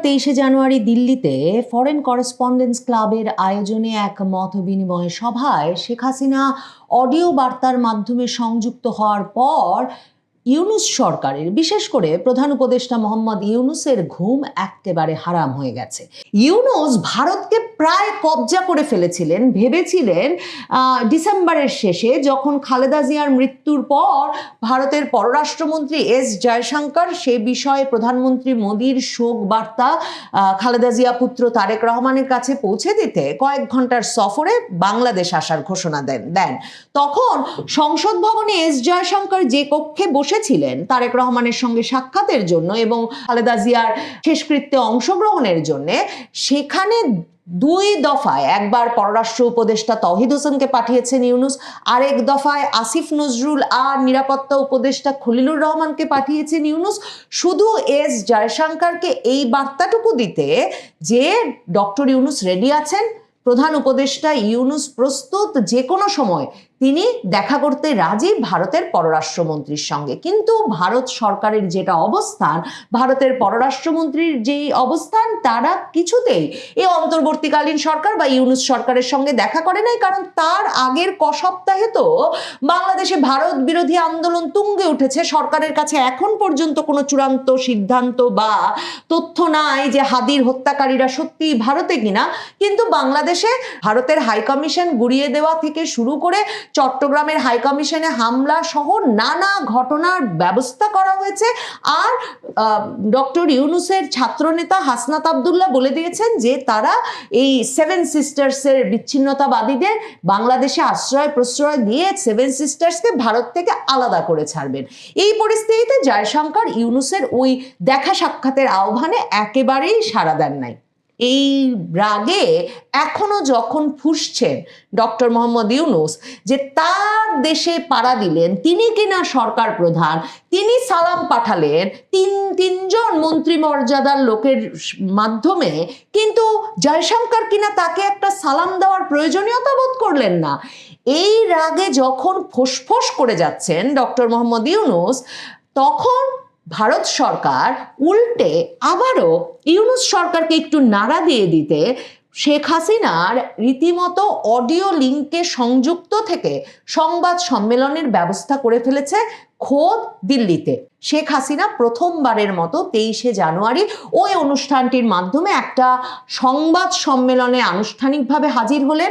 23শে জানুয়ারি দিল্লিতে foreign correspondence ক্লাবের আয়োজনে এক মত বিনিময় সভায় শেখ হাসিনা অডিও বার্তার মাধ্যমে সংযুক্ত হওয়ার পর ইউনূস সরকারের, বিশেষ করে প্রধান উপদেষ্টা মোহাম্মদ ইউনূসের ঘুম একেবারে হারাম হয়ে গেছে। ইউনূস ভারতকে প্রায় কবজা করে ফেলেছিলেন, ভেবেছিলেন ডিসেম্বরের শেষে যখন খালেদা জিয়ার মৃত্যুর পর ভারতের পররাষ্ট্রমন্ত্রী এস জয়শঙ্কর সে বিষয়ে প্রধানমন্ত্রী মোদীর শোক বার্তা খালেদা জিয়া পুত্র তারেক রহমানের কাছে পৌঁছে দিতে কয়েক ঘন্টার সফরে বাংলাদেশ আসার ঘোষণা দেন। তখন সংসদ ভবনে এস জয়শঙ্কর যে কক্ষে বসেছিলেন তারেক রহমানের সঙ্গে সাক্ষাতের জন্য এবং খালেদা জিয়ার শেষকৃত্যে অংশগ্রহণের জন্য, সেখানে দুই দফায়, একবার পররাষ্ট্র উপদেষ্টা তৌহিদ হোসেনকে পাঠিয়েছেন ইউনূস, আরেক দফায় আসিফ নজরুল আর নিরাপত্তা উপদেষ্টা খলিলুর রহমানকে পাঠিয়েছেন ইউনূস, শুধু এস জয়শঙ্করকে এই বার্তাটুকু দিতে যে ডক্টর ইউনূস রেডি আছেন, প্রধান উপদেষ্টা ইউনূস প্রস্তুত যে কোনো সময় তিনি দেখা করতে রাজি ভারতের পররাষ্ট্রমন্ত্রীর সঙ্গে। কিন্তু ভারত সরকারের যেটা অবস্থান, ভারতের পররাষ্ট্রমন্ত্রীর যেই অবস্থান, তারা কিছুতেই এই অন্তর্বর্তীকালীন সরকার বা ইউনূস সরকারের সঙ্গে দেখা করে নাই। কারণ তার আগের সপ্তাহে তো বাংলাদেশে ভারত বিরোধী আন্দোলন তুঙ্গে উঠেছে। সরকারের কাছে এখন পর্যন্ত কোনো চূড়ান্ত সিদ্ধান্ত বা তথ্য নাই যে হাদির হত্যাকারীরা সত্যি ভারতে কিনা, কিন্তু বাংলাদেশে ভারতের হাইকমিশন গুড়িয়ে দেওয়া থেকে শুরু করে চট্টগ্রামের হাইকমিশনে হামলা সহ নানা ঘটনার ব্যবস্থা করা হয়েছে। আর ডক্টর ইউনূসের ছাত্রনেতা হাসনাত আবদুল্লাহ বলে দিয়েছেন যে তারা এই সেভেন সিস্টার্সের বিচ্ছিন্নতাবাদীদের বাংলাদেশে আশ্রয় প্রশ্রয় দিয়ে সেভেন সিস্টার্সকে ভারত থেকে আলাদা করে ছাড়বেন। এই পরিস্থিতিতে জয়শঙ্কর ইউনূসের ওই দেখা সাক্ষাতের আহ্বানে একেবারেই সাড়া দেন নাই। এই রাগে এখনো যখন ফুঁসছেন ডক্টর মোহাম্মদ ইউনূস যে তার দেশে পাড়া দিলেন, তিনি কিনা সরকার প্রধান, তিনি সালাম পাঠালেন তিনজন মন্ত্রী মর্যাদার লোকের মাধ্যমে, কিন্তু জয়শঙ্কর কিনা তাকে একটা সালাম দেওয়ার প্রয়োজনীয়তা বোধ করলেন না। এই রাগে যখন ফোঁস করে যাচ্ছেন ডক্টর মোহাম্মদ ইউনূস, তখন ভারত সরকার উল্টে আবারও ইউনূস সরকারকে একটু নাড়া দিয়ে দিতে শেখ হাসিনার রীতিমতো অডিও লিঙ্কে সংযুক্ত থেকে সংবাদ সম্মেলনের ব্যবস্থা করে ফেলেছে খোদ দিল্লিতে। শেখ হাসিনা প্রথমবারের মতো 23শে জানুয়ারি ওই অনুষ্ঠানটির মাধ্যমে একটা সংবাদ সম্মেলনে আনুষ্ঠানিকভাবে হাজির হলেন।